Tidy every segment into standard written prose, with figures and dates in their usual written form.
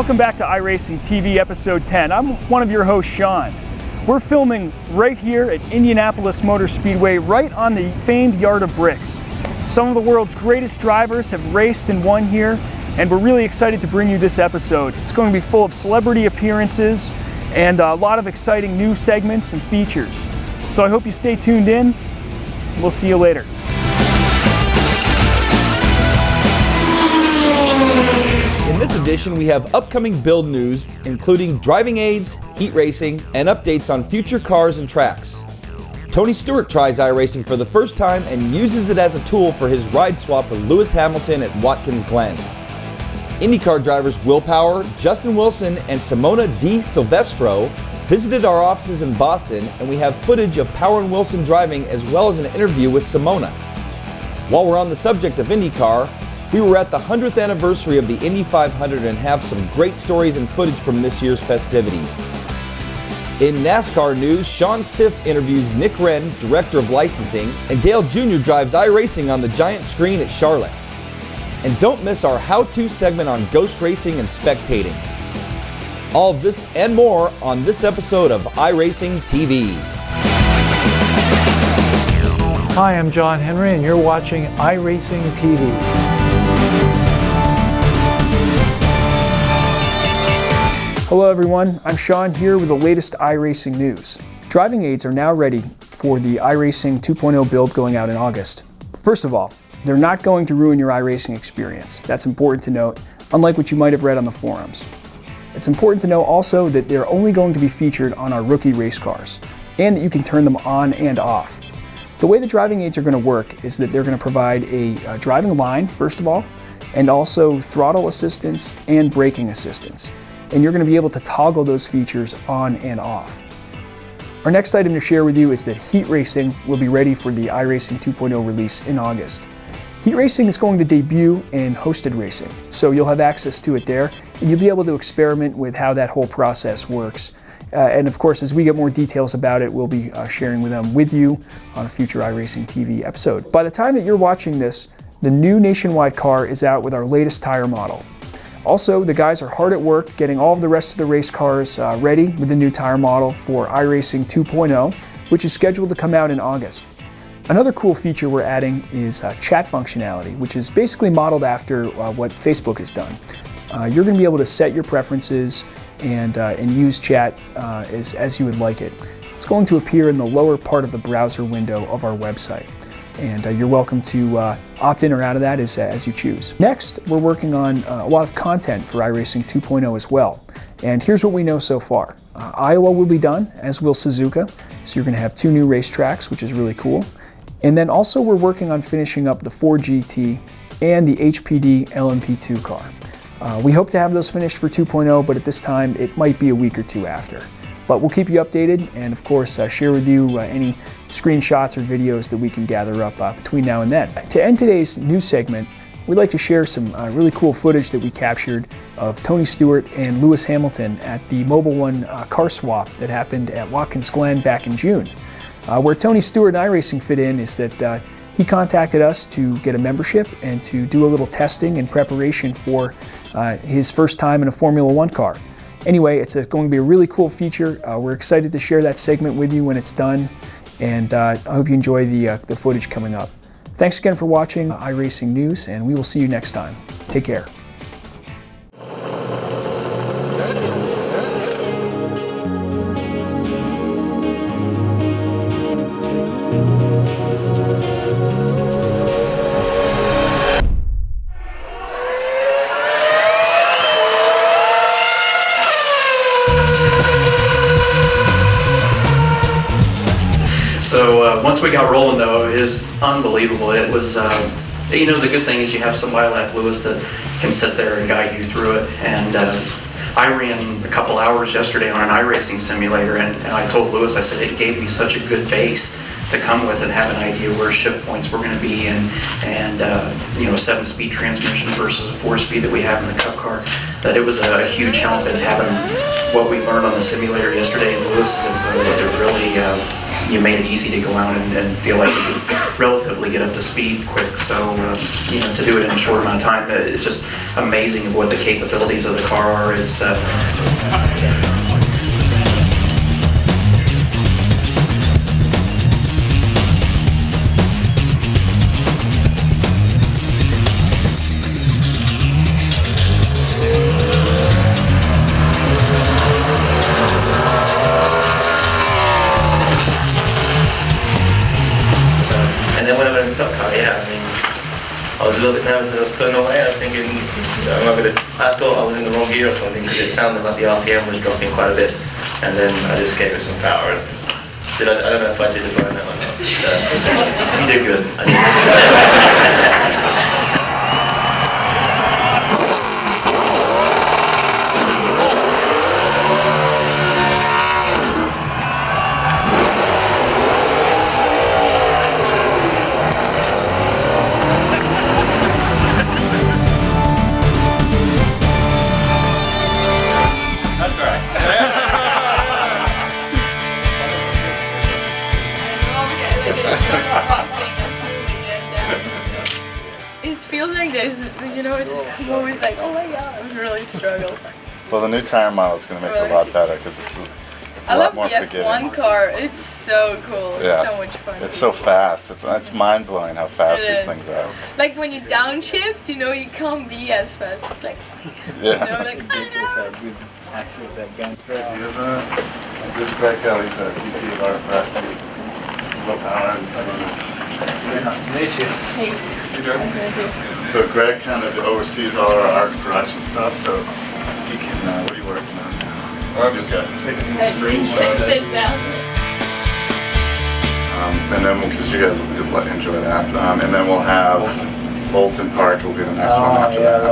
Welcome back to iRacing TV episode 10. I'm one of your hosts, Sean. We're filming right here at Indianapolis Motor Speedway, right on the famed Yard of Bricks. Some of the world's greatest drivers have raced and won here, and we're really excited to bring you this episode. It's going to be full of celebrity appearances and a lot of exciting new segments and features. So I hope you stay tuned in. We'll see you later. In this edition, we have upcoming build news, including driving aids, heat racing, and updates on future cars and tracks. Tony Stewart tries iRacing for the first time and uses it as a tool for his ride swap with Lewis Hamilton at Watkins Glen. IndyCar drivers Will Power, Justin Wilson, and Simona Di Silvestro visited our offices in Boston, and we have footage of Power and Wilson driving as well as an interview with Simona. While we're on the subject of IndyCar, we were at the 100th anniversary of the Indy 500 and have some great stories and footage from this year's festivities. In NASCAR news, Sean Siff interviews Nick Wren, Director of Licensing, and Dale Jr. drives iRacing on the giant screen at Charlotte. And don't miss our how-to segment on ghost racing and spectating. All of this and more on this episode of iRacing TV. Hi, I'm John Henry, and you're watching iRacing TV. Hello everyone, I'm Sean here with the latest iRacing news. Driving aids are now ready for the iRacing 2.0 build going out in August. First of all, they're not going to ruin your iRacing experience. That's important to note, unlike what you might have read on the forums. It's important to know also that they're only going to be featured on our rookie race cars, and that you can turn them on and off. The way the driving aids are going to work is that they're going to provide a driving line, first of all, and also throttle assistance and braking assistance. And you're going to be able to toggle those features on and off. Our next item to share with you is that heat racing will be ready for the iRacing 2.0 release in August. Heat racing is going to debut in hosted racing, so you'll have access to it there, and you'll be able to experiment with how that whole process works. And of course, as we get more details about it, we'll be sharing them with you on a future iRacing TV episode. By the time that you're watching this, the new Nationwide car is out with our latest tire model. Also, the guys are hard at work getting all of the rest of the race cars ready with the new tire model for iRacing 2.0, which is scheduled to come out in August. Another cool feature we're adding is chat functionality, which is basically modeled after what Facebook has done. You're going to be able to set your preferences and use chat as you would like it. It's going to appear in the lower part of the browser window of our website. And you're welcome to opt in or out of that as you choose. Next, we're working on a lot of content for iRacing 2.0 as well. And here's what we know so far. Iowa will be done, as will Suzuka. So you're going to have 2 new racetracks, which is really cool. And then also we're working on finishing up the Ford GT and the HPD LMP2 car. We hope to have those finished for 2.0, but at this time it might be a week or 2 after. But we'll keep you updated and of course share with you any screenshots or videos that we can gather up between now and then. To end today's news segment, we'd like to share some really cool footage that we captured of Tony Stewart and Lewis Hamilton at the Mobil 1 car swap that happened at Watkins Glen back in June. Where Tony Stewart and iRacing fit in is that he contacted us to get a membership and to do a little testing in preparation for his first time in a Formula 1 car. Anyway, it's going to be a really cool feature. We're excited to share that segment with you when it's done, and I hope you enjoy the footage coming up. Thanks again for watching iRacing News, and we will see you next time. Take care. So once we got rolling though, it was unbelievable. It was, you know, the good thing is you have somebody like Lewis that can sit there and guide you through it. And I ran a couple hours yesterday on an iRacing simulator, and I told Lewis, I said, it gave me such a good base to come with and have an idea where shift points were going to be, and you know, a 7-speed transmission versus a 4-speed that we have in the Cup car, that it was a huge help in having what we learned on the simulator yesterday and Lewis's input. It really you made it easy to go out and feel like we could relatively get up to speed quick. So, to do it in a short amount of time, it's just amazing of what the capabilities of the car are. It's And then when I went in stock car, I was a little bit nervous as I was pulling away. I was thinking, I thought I was in the wrong gear or something because it sounded like the RPM was dropping quite a bit. And then I just gave it some power. I don't know if I did it right now or not. you did good. I did. It feels like this, I'm always like, oh my god, I really struggle. Well, the new tire model is going to make it a lot better because it's I a love lot more the forgiving. F1 car, it's so cool, Yeah. it's so much fun. It's so fast. It's mind-blowing how fast It these is. things are. Like when you downshift, you can't be as fast. It's like, Yeah. like, This is Greg Kelly, he's our VP of our practice. Low power. hey, So Greg kind of oversees all our art production stuff, so he can, what are you working on now? I'm just taking some screenshots. sit down. And then, because you guys will enjoy that, and then we'll have Bolton Park will be the next one after that.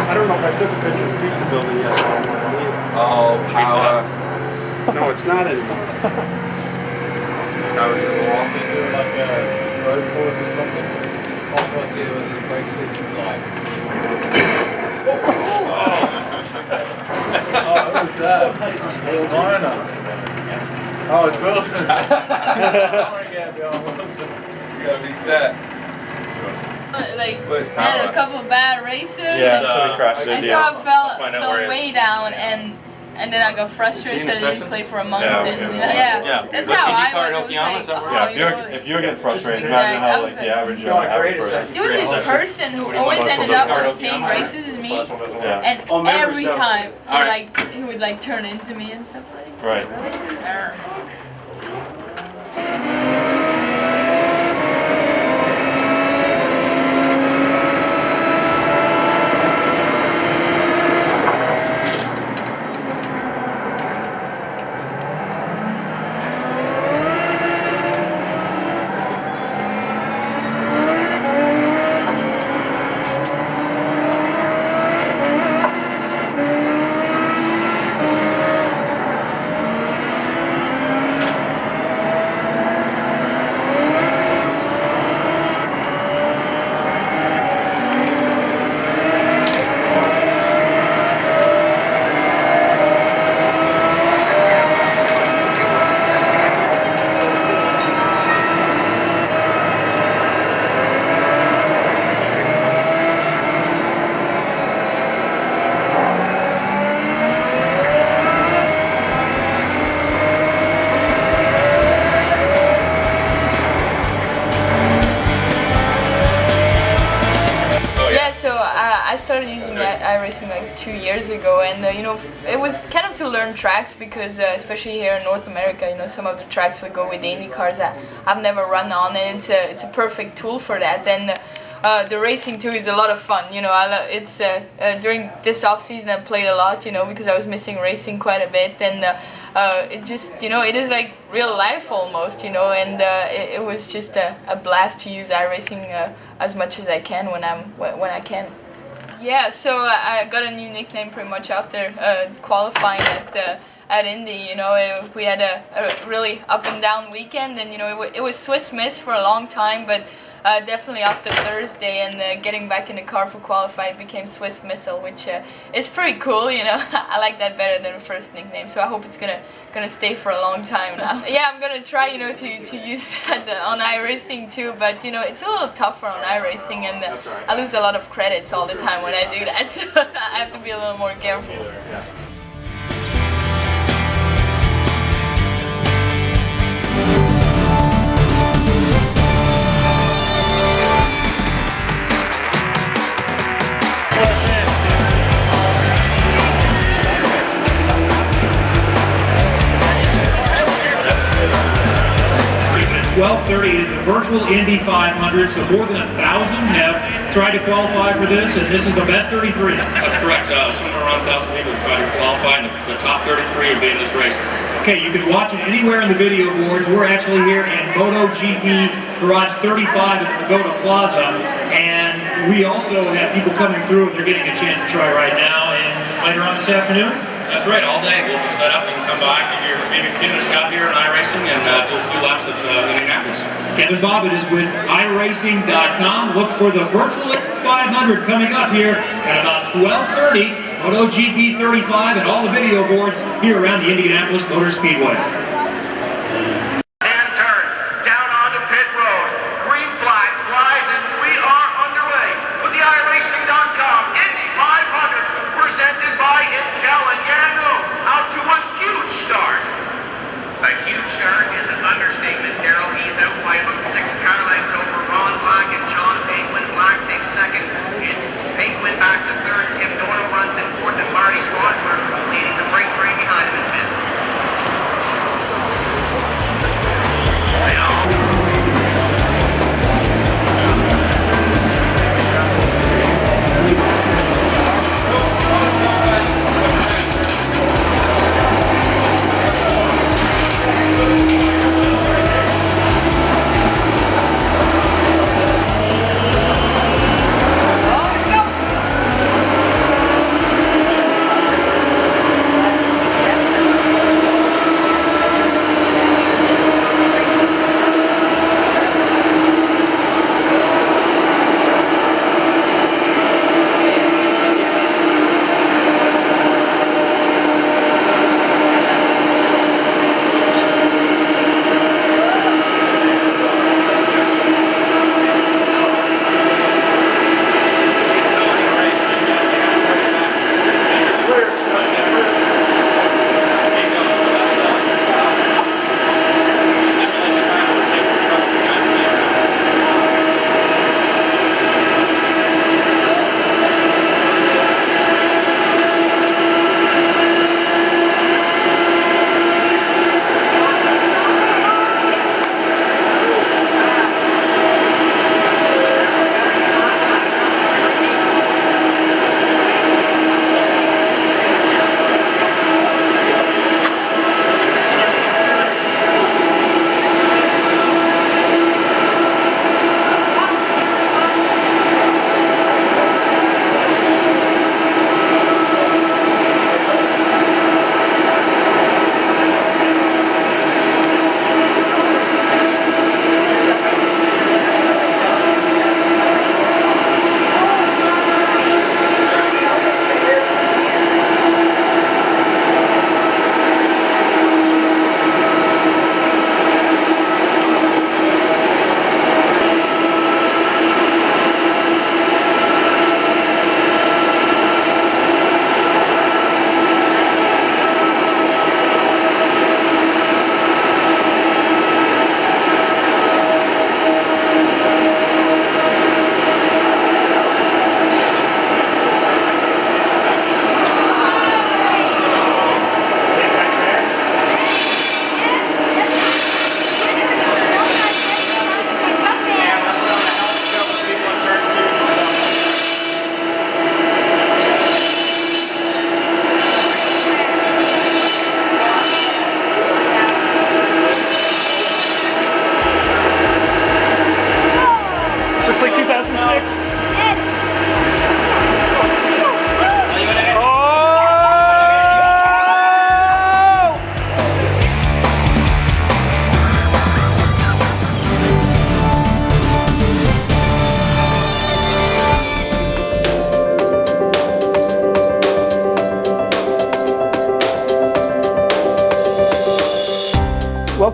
I don't know if I took a picture of the pizza building yet. Oh, power. No, it's not anymore. I was going to walk into it. Like a road course or something. Also, I see there was this brake system's like. Oh, who's that? Lorna. Oh, it's Wilson. Wilson. You gotta be set. Like, Where's I had power? a couple of bad races. Yeah, and, so we crashed and it. so I fell Find out where it is. way down and then I got frustrated, so I didn't play for a month. Yeah, and, okay. yeah, that's how I was. I was like, Yeah, if you're getting frustrated, imagine how like the average person. There was this person who always ended up on the same races as me, Yeah. and Oh, members every don't. time Alright. he would like turn into me and stuff like that. Right. Yeah, so I started using iRacing like 2 years ago, and it was kind of to learn tracks because especially here in North America, some of the tracks would go with the Indy cars that I've never run on, and it's a perfect tool for that. And the racing too is a lot of fun. It's during this off season I played a lot, because I was missing racing quite a bit, and it just it is like real life almost, and it was just a blast to use iRacing as much as I can when I can. Yeah, so I got a new nickname pretty much after qualifying at Indy. You know, we had a really up and down weekend, and you know, it was Swiss Miss for a long time, but definitely after Thursday and getting back in the car for qualify, it became Swiss Missile, which is pretty cool. You know, I like that better than the first nickname. So I hope it's gonna stay for a long time now. Yeah, I'm gonna try, you know, to use that on iRacing too. But you know, it's a little tougher on iRacing, and I lose a lot of credits all the time when I do that. So I have to be a little more careful. .12:30 is the virtual Indy 500, so more than 1,000 have tried to qualify for this, and this is the best 33. That's correct. Somewhere around 1,000 people have tried to qualify, and the top 33 will be in this race. Okay, you can watch it anywhere in the video boards. We're actually here in MotoGP Garage 35 at the Pagoda Plaza, and we also have people coming through, and they're getting a chance to try right now and later on this afternoon. That's right. All day we'll be set up and come by, maybe give it a shot here in iRacing and do a few laps at Indianapolis. Kevin Bobbitt is with iRacing.com. Look for the virtual 500 coming up here at about 12:30. MotoGP 35 and all the video boards here around the Indianapolis Motor Speedway. And turn down onto pit road. Green flag flies and we are underway with the iRacing.com Indy 500 presented by Intel and Yanggu. Out to a huge start. A huge start is an understatement, Daryl. He's out by about 6 car lengths over Ron Black and John Penguin. Black takes second. It's Penguin back to third. Tim Doyle runs in fourth, and Marty Sponsler leading the freight train behind him in fifth. Looks like 2006.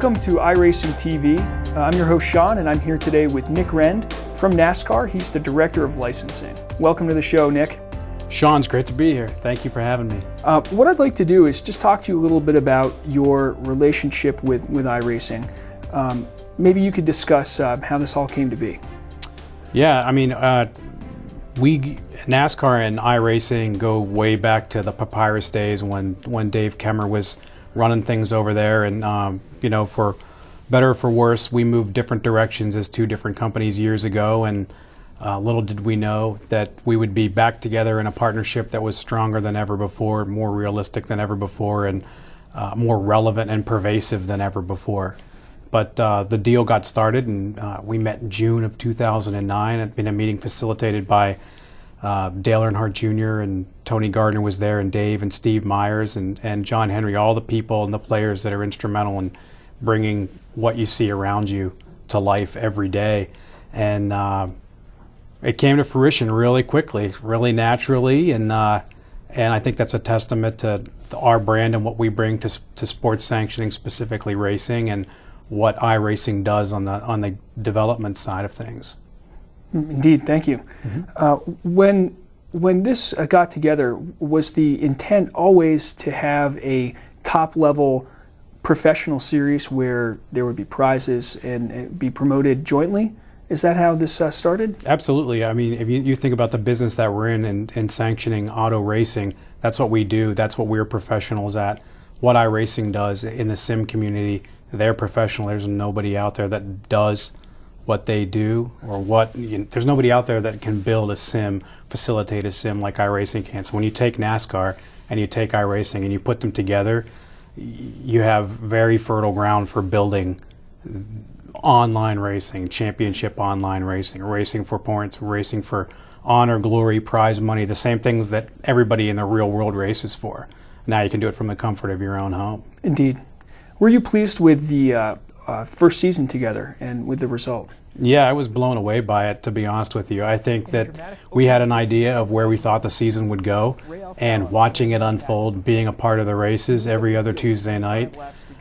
Welcome to iRacing TV. I'm your host Sean, and I'm here today with Nick Rend from NASCAR. He's the Director of Licensing. Welcome to the show, Nick. Sean, it's great to be here. Thank you for having me. What I'd like to do is just talk to you a little bit about your relationship with iRacing. Maybe you could discuss how this all came to be. Yeah, I mean, NASCAR and iRacing go way back to the Papyrus days when Dave Kemmer was running things over there, and you know, for better or for worse, we moved different directions as two different companies years ago, and little did we know that we would be back together in a partnership that was stronger than ever before, more realistic than ever before, and more relevant and pervasive than ever before. But the deal got started, and we met in June of 2009. It had been a meeting facilitated by Dale Earnhardt Jr. and Tony Gardner was there, and Dave and Steve Myers and John Henry, all the people and the players that are instrumental in bringing what you see around you to life every day. And it came to fruition really quickly, really naturally, and I think that's a testament to our brand and what we bring to sports sanctioning, specifically racing, and what iRacing does on the development side of things. Indeed, thank you. Mm-hmm. When this got together, was the intent always to have a top-level professional series where there would be prizes and be promoted jointly? Is that how this started? Absolutely. I mean, if you think about the business that we're in sanctioning auto racing, that's what we do. That's what we're professionals at. What iRacing does in the sim community, they're professional. There's nobody out there that does what they do, or there's nobody out there that can build a sim, facilitate a sim like iRacing can. So when you take NASCAR and you take iRacing and you put them together, you have very fertile ground for building online racing, championship online racing, racing for points, racing for honor, glory, prize money, the same things that everybody in the real world races for. Now you can do it from the comfort of your own home. Indeed. Were you pleased with the first season together and with the result? Yeah, I was blown away by it, to be honest with you. I think that we had an idea of where we thought the season would go, and watching it unfold, being a part of the races every other Tuesday night,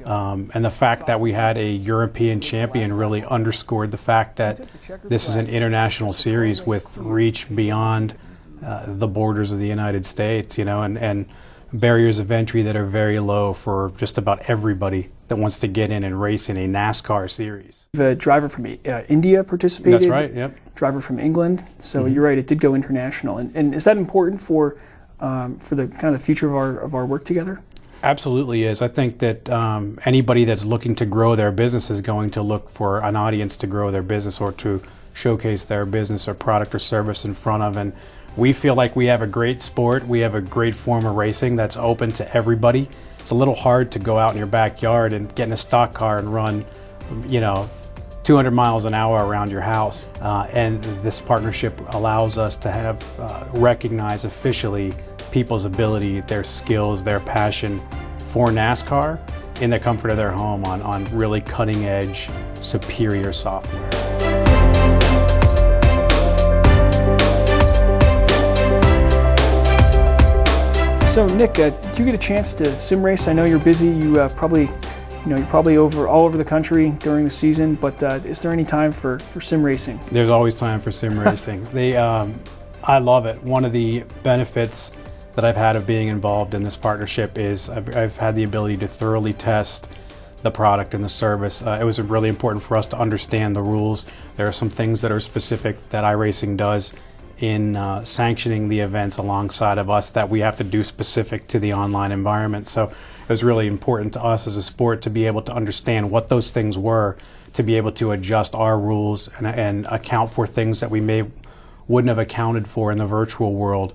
and the fact that we had a European champion really underscored the fact that this is an international series with reach beyond the borders of the United States, you know, and barriers of entry that are very low for just about everybody that wants to get in and race in a NASCAR series. The driver from India participated. That's right, yep. Driver from England. So you're right, it did go international. And is that important for the kind of the future of our work together? Absolutely is. I think that anybody that's looking to grow their business is going to look for an audience to grow their business or to showcase their business or product or service in front of. And we feel like we have a great sport. We have a great form of racing that's open to everybody. It's a little hard to go out in your backyard and get in a stock car and run, 200 miles an hour around your house. And this partnership allows us to have recognize officially people's ability, their skills, their passion for NASCAR in the comfort of their home on really cutting edge, superior software. So Nick, do you get a chance to sim race? I know you're busy. You're probably all over the country during the season. But is there any time for sim racing? There's always time for sim racing. I love it. One of the benefits that I've had of being involved in this partnership is I've had the ability to thoroughly test the product and the service. It was really important for us to understand the rules. There are some things that are specific that iRacing does in sanctioning the events alongside of us that we have to do specific to the online environment. So it was really important to us as a sport to be able to understand what those things were, to be able to adjust our rules and account for things that we wouldn't have accounted for in the virtual world.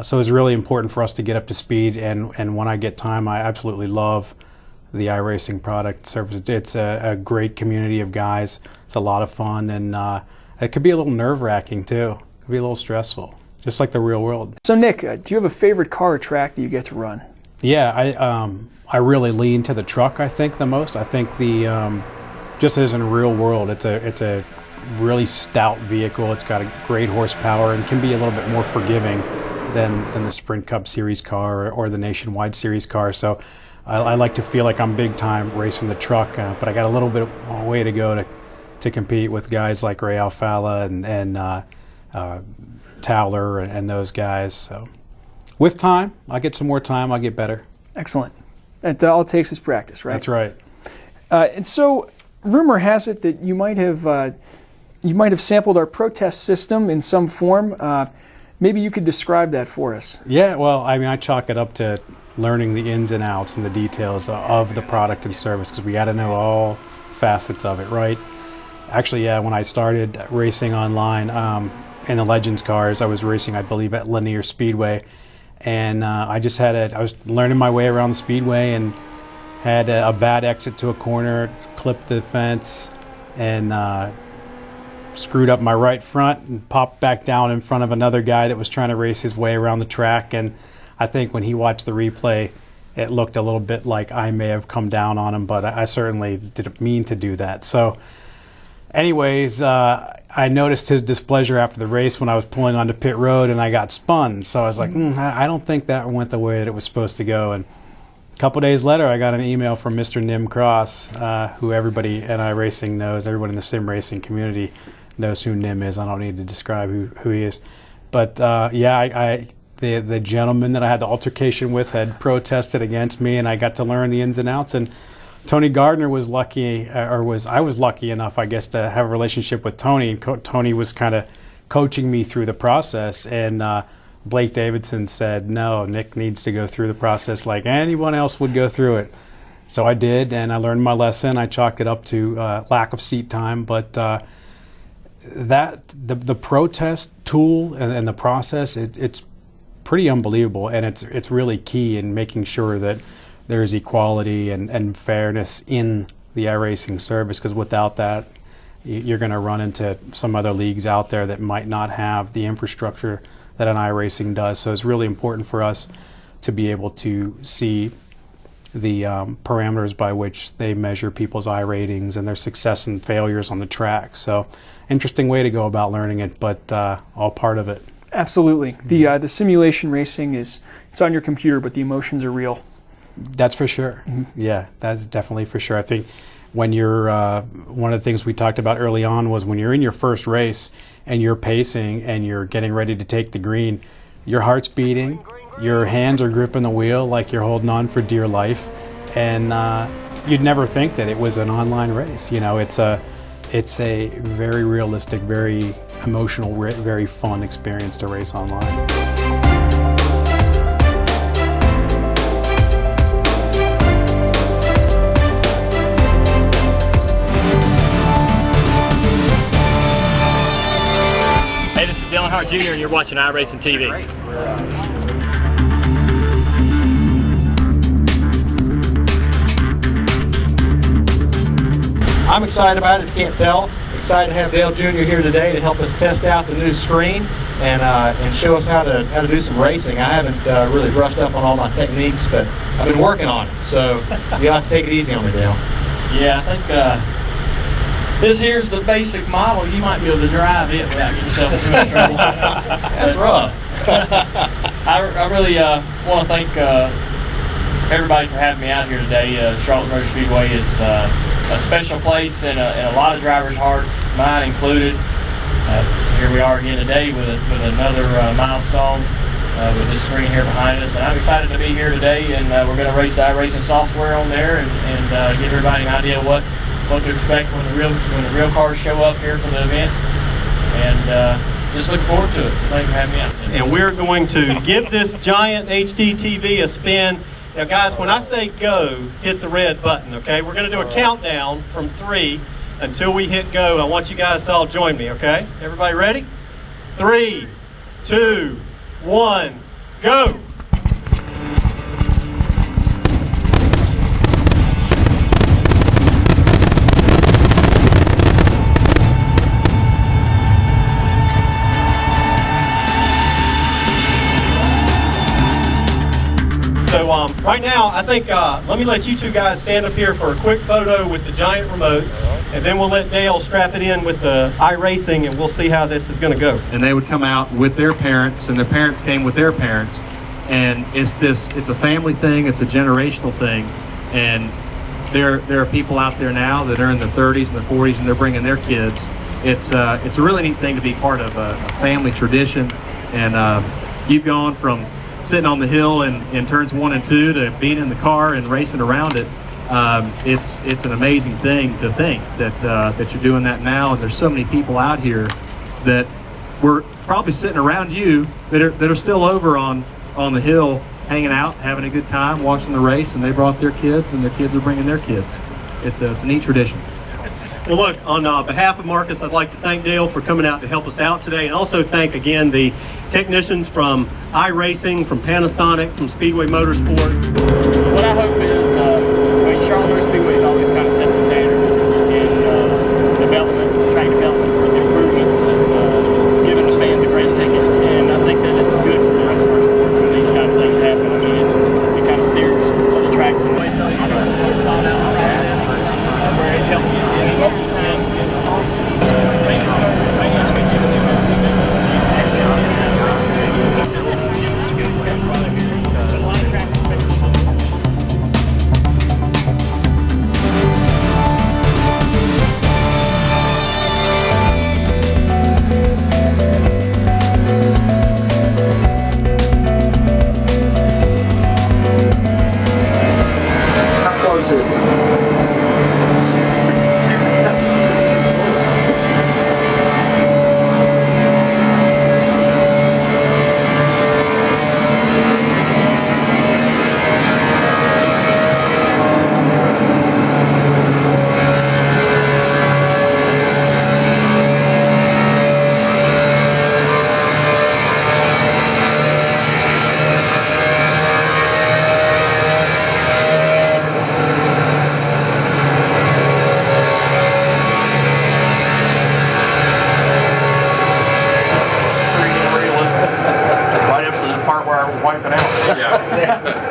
So it was really important for us to get up to speed, and when I get time, I absolutely love the iRacing product service. It's a great community of guys. It's a lot of fun, and it could be a little nerve-wracking too. Be a little stressful, just like the real world. So Nick, do you have a favorite car or track that you get to run? Yeah, I really lean to the truck. I think the most. I think just as in the real world, it's a really stout vehicle. It's got a great horsepower and can be a little bit more forgiving than the Sprint Cup Series car or the Nationwide Series car. So I like to feel like I'm big time racing the truck, but I got a little bit of way to go to compete with guys like Ray Alfalla and Towler and those guys. So with time, I'll get some more time, I'll get better. Excellent. That all it takes is practice, right? That's right. And so, rumor has it that you might have sampled our protest system in some form. Maybe you could describe that for us. Yeah, well, I mean, I chalk it up to learning the ins and outs and the details of the product and service, because we got to know all facets of it, right? Actually, yeah, when I started racing online in the Legends cars, I was racing, I believe, at Lanier Speedway, and I was learning my way around the speedway and had a bad exit to a corner, clipped the fence, and screwed up my right front and popped back down in front of another guy that was trying to race his way around the track. And I think when he watched the replay, it looked a little bit like I may have come down on him, but I certainly didn't mean to do that. So anyways, I noticed his displeasure after the race when I was pulling onto pit road and I got spun. So I was like, I don't think that went the way that it was supposed to go. And a couple days later, I got an email from Mr. Nim Cross, who everybody in iRacing knows, everyone in the sim racing community knows who Nim is. I don't need to describe who he is. But the gentleman that I had the altercation with had protested against me, and I got to learn the ins and outs. And Tony Gardner was lucky, I was lucky enough, I guess, to have a relationship with Tony. And Tony was kind of coaching me through the process. And Blake Davidson said, no, Nick needs to go through the process like anyone else would go through it. So I did, and I learned my lesson. I chalk it up to lack of seat time, but the protest tool and the process, it's pretty unbelievable, and it's really key in making sure that there's equality and fairness in the iRacing service, because without that, you're going to run into some other leagues out there that might not have the infrastructure that an iRacing does. So it's really important for us to be able to see the parameters by which they measure people's iRatings and their success and failures on the track. So interesting way to go about learning it, but all part of it. Absolutely. The simulation racing it's on your computer, but the emotions are real. That's for sure. Yeah, that's definitely for sure. I think when you're, one of the things we talked about early on was when you're in your first race and you're pacing and you're getting ready to take the green, your heart's beating, your hands are gripping the wheel like you're holding on for dear life, and you'd never think that it was an online race. You know, it's a very realistic, very emotional, very fun experience to race online. Hey, this is Dylan Hart Jr. and you're watching iRacing TV. I'm excited about it, if you can't tell. Excited to have Dale Jr. here today to help us test out the new screen and show us how to do some racing. I haven't really brushed up on all my techniques, but I've been working on it, so you'll have to take it easy on me, Dale. Yeah, I think this here's the basic model. You might be able to drive it without getting yourself into too much trouble. That's rough. I really want to thank everybody for having me out here today. Charlotte Motor Speedway is a special place in a lot of drivers' hearts, mine included. Here we are again today with another milestone with this screen here behind us, and I'm excited to be here today. And we're going to race the iRacing software on there and give everybody an idea what to expect when the real cars show up here for the event. And just look forward to it. So thanks for having me out today. And we're going to give this giant HD TV a spin. Now guys, when I say go, hit the red button, okay? We're going to do a countdown from 3 until we hit go. I want you guys to all join me, okay? Everybody ready? 3, 2, 1, go! So right now, I think, let me let you two guys stand up here for a quick photo with the giant remote, and then we'll let Dale strap it in with the iRacing, and we'll see how this is going to go. And they would come out with their parents, and their parents came with their parents, and it's a family thing, it's a generational thing, and there are people out there now that are in their 30s and their 40s, and they're bringing their kids. It's a really neat thing to be part of a family tradition, and you've gone from sitting on the hill in turns 1 and 2 to being in the car and racing around it. It's an amazing thing to think that you're doing that now, and there's so many people out here that were probably sitting around you that are still over on the hill, hanging out, having a good time, watching the race, and they brought their kids, and their kids are bringing their kids. It's a neat tradition. Well, look, on behalf of Marcus, I'd like to thank Dale for coming out to help us out today, and also thank again the technicians from iRacing, from Panasonic, from Speedway Motorsport. What I hope is, Charlotte Motor Speedway has always kind of set the standard in development, track development, for the improvements, and giving the fans a great ticket. And I think that it's good for the rest of our sport when these kind of things happen. I mean, it kind of steers the tracks in ways that it's going to work on out the process, where it helps you.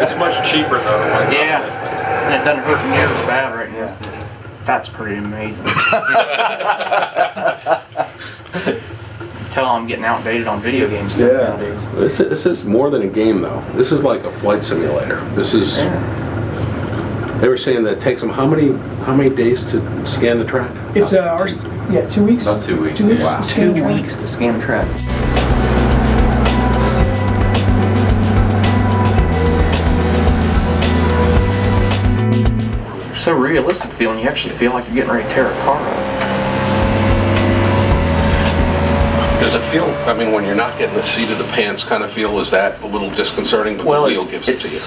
It's much cheaper though to wipe out this thing. And it doesn't hurt near as bad right now. That's pretty amazing. Tell I'm getting outdated on video games nowadays. This is more than a game though. This is like a flight simulator. This is. They were saying that it takes them how many days to scan the track? It's 2 weeks. About 2 weeks. 2 weeks. Wow. To scan the 2 track. weeks to scan the track. So realistic feeling, you actually feel like you're getting ready to tear a car up. Does it feel, I mean, when you're not getting the seat of the pants kind of feel, is that a little disconcerting, but the wheel gives it to you?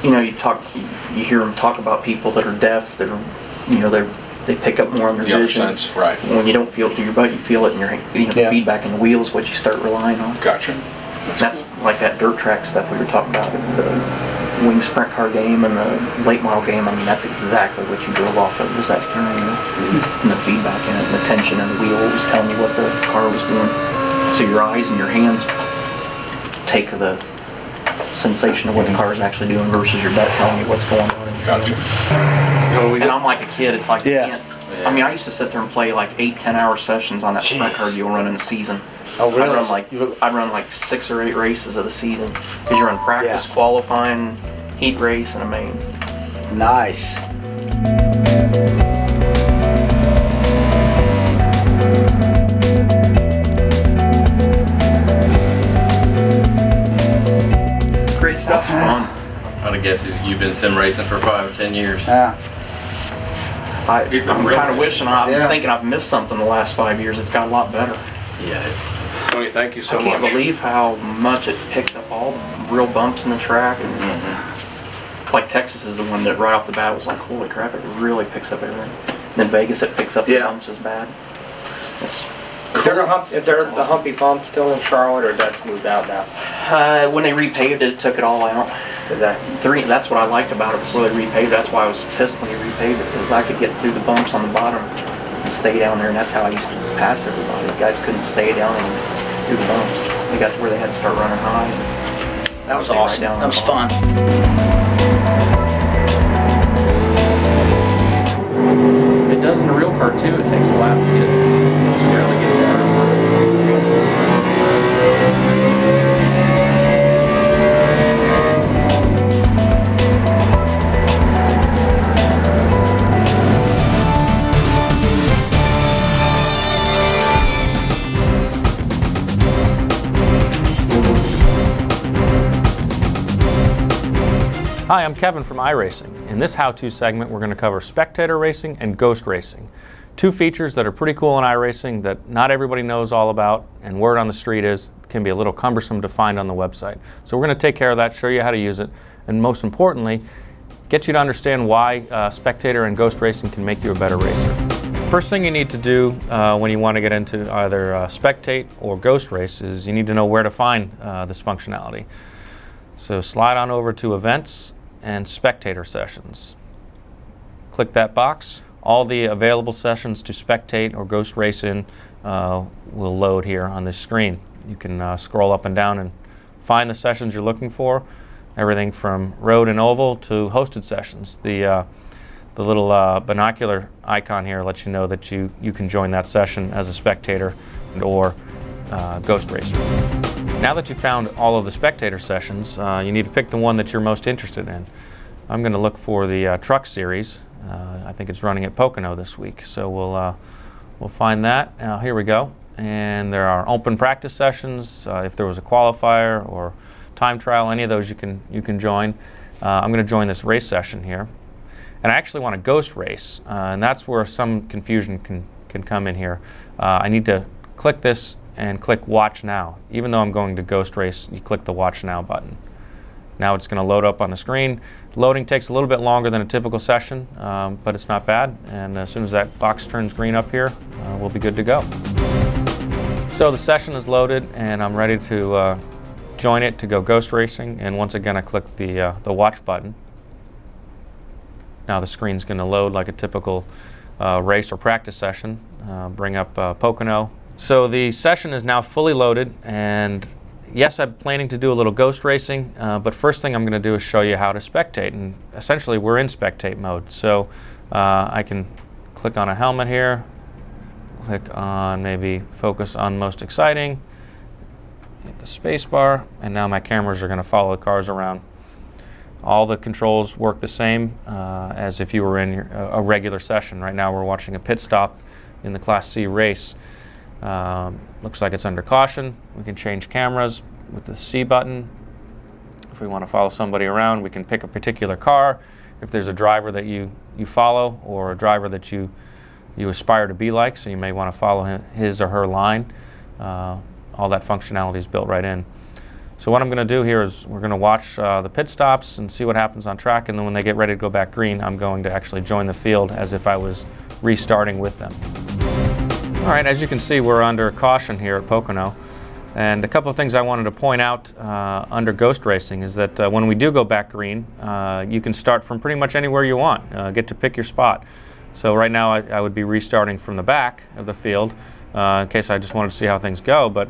You know, you hear them talk about people that are deaf, that are, you know, they pick up more on their The other vision. sense, right. When you don't feel it through your butt, you feel it in your, the feedback in the wheels, what you start relying on. Gotcha. That's like that dirt track stuff we were talking about, the Wing Sprint Car game and the late model game. I mean, that's exactly what you drove off of, was that steering wheel and the feedback in it, and the tension in the wheel was telling you what the car was doing. So your eyes and your hands take the sensation of what the car is actually doing versus your gut telling you what's going on in your hands. And I'm like a kid, it's like, I mean, I used to sit there and play like 8-10 hour sessions on that sprint car deal running a season. Oh, really? I'd run like 6 or 8 races of the season, because you run practice, qualifying, heat race, and a main. Nice. Great stuff. That's fun. I'd guess you've been sim racing for 5 or 10 years. Yeah. I'm kind of wishing, I'm thinking I've missed something the last 5 years. It's got a lot better. Yeah. Tony, thank you so much. I can't believe how much it picks up all the real bumps in the track. And like Texas is the one that right off the bat was like, holy crap, it really picks up everything. And then Vegas, it picks up the bumps as bad. Is there the humpy bump still in Charlotte, or that's moved out now? When they repaved it, took it all out. That's what I liked about it before they repaved it. That's why I was pissed when they repaved it, because I could get through the bumps on the bottom and stay down there, and that's how I used to pass everybody. The guys couldn't stay down and do the bumps. They got to where they had to start running high. That was awesome. That was fun. It does in a real car too. It takes a lap to barely get there. Hi, I'm Kevin from iRacing. In this how-to segment, we're going to cover spectator racing and ghost racing. Two features that are pretty cool in iRacing that not everybody knows all about, and word on the street is can be a little cumbersome to find on the website. So we're going to take care of that, show you how to use it, and most importantly, get you to understand why spectator and ghost racing can make you a better racer. First thing you need to do when you want to get into either spectate or ghost race is you need to know where to find this functionality. So slide on over to Events and Spectator Sessions. Click that box. All the available sessions to spectate or ghost race in will load here on this screen. You can scroll up and down and find the sessions you're looking for. Everything from road and oval to hosted sessions. The little binocular icon here lets you know that you can join that session as a spectator or ghost racer. Now that you've found all of the spectator sessions, you need to pick the one that you're most interested in. I'm going to look for the truck series. I think it's running at Pocono this week, so we'll find that. Here we go. And there are open practice sessions. If there was a qualifier or time trial, any of those you can join. I'm going to join this race session here. And I actually want a ghost race, and that's where some confusion can come in here. I need to click this and click Watch Now. Even though I'm going to ghost race, you click the Watch Now button. Now it's going to load up on the screen. Loading takes a little bit longer than a typical session, but it's not bad. And as soon as that box turns green up here, we'll be good to go. So the session is loaded, and I'm ready to join it to go ghost racing. And once again, I click the Watch button. Now the screen's going to load like a typical race or practice session. Bring up Pocono. So the session is now fully loaded, and yes, I'm planning to do a little ghost racing, but first thing I'm going to do is show you how to spectate, and essentially we're in spectate mode. So I can click on a helmet here, click on maybe focus on most exciting, hit the space bar, and now my cameras are going to follow the cars around. All the controls work the same as if you were in a regular session. Right now we're watching a pit stop in the Class C race. Looks like it's under caution. We can change cameras with the C button. If we want to follow somebody around, we can pick a particular car. If there's a driver that you follow or a driver that you aspire to be like, so you may want to follow his or her line. All that functionality is built right in. So what I'm going to do here is we're going to watch the pit stops and see what happens on track, and then when they get ready to go back green, I'm going to actually join the field as if I was restarting with them. All right, as you can see, we're under caution here at Pocono. And a couple of things I wanted to point out under ghost racing is that when we do go back green, you can start from pretty much anywhere you want, get to pick your spot. So right now I would be restarting from the back of the field in case I just wanted to see how things go. But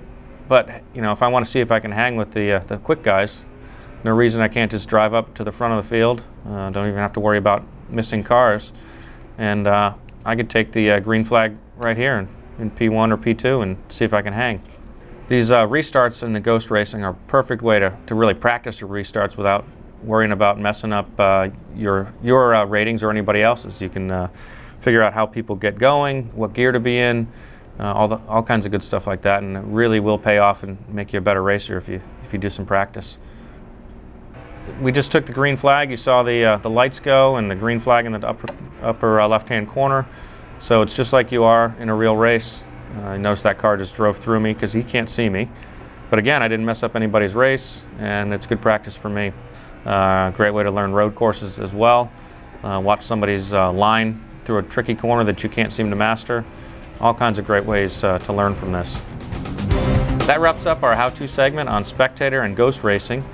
you know, if I want to see if I can hang with the quick guys, no reason I can't just drive up to the front of the field. Don't even have to worry about missing cars. And I could take the green flag right here in P1 or P2 and see if I can hang. These restarts in the ghost racing are a perfect way to really practice your restarts without worrying about messing up your ratings or anybody else's. You can figure out how people get going, what gear to be in, all kinds of good stuff like that, and it really will pay off and make you a better racer if you do some practice. We just took the green flag. You saw the lights go and the green flag in the upper left-hand corner. So it's just like you are in a real race. Notice that car just drove through me because he can't see me. But again, I didn't mess up anybody's race, and it's good practice for me. Great way to learn road courses as well. Watch somebody's line through a tricky corner that you can't seem to master. All kinds of great ways to learn from this. That wraps up our how-to segment on spectator and ghost racing.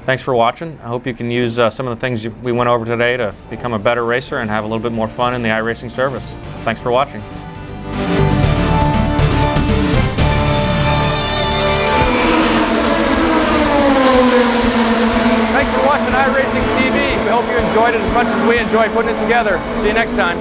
Thanks for watching. I hope you can use some of the things we went over today to become a better racer and have a little bit more fun in the iRacing service. Thanks for watching. Thanks for watching iRacing TV. We hope you enjoyed it as much as we enjoyed putting it together. See you next time.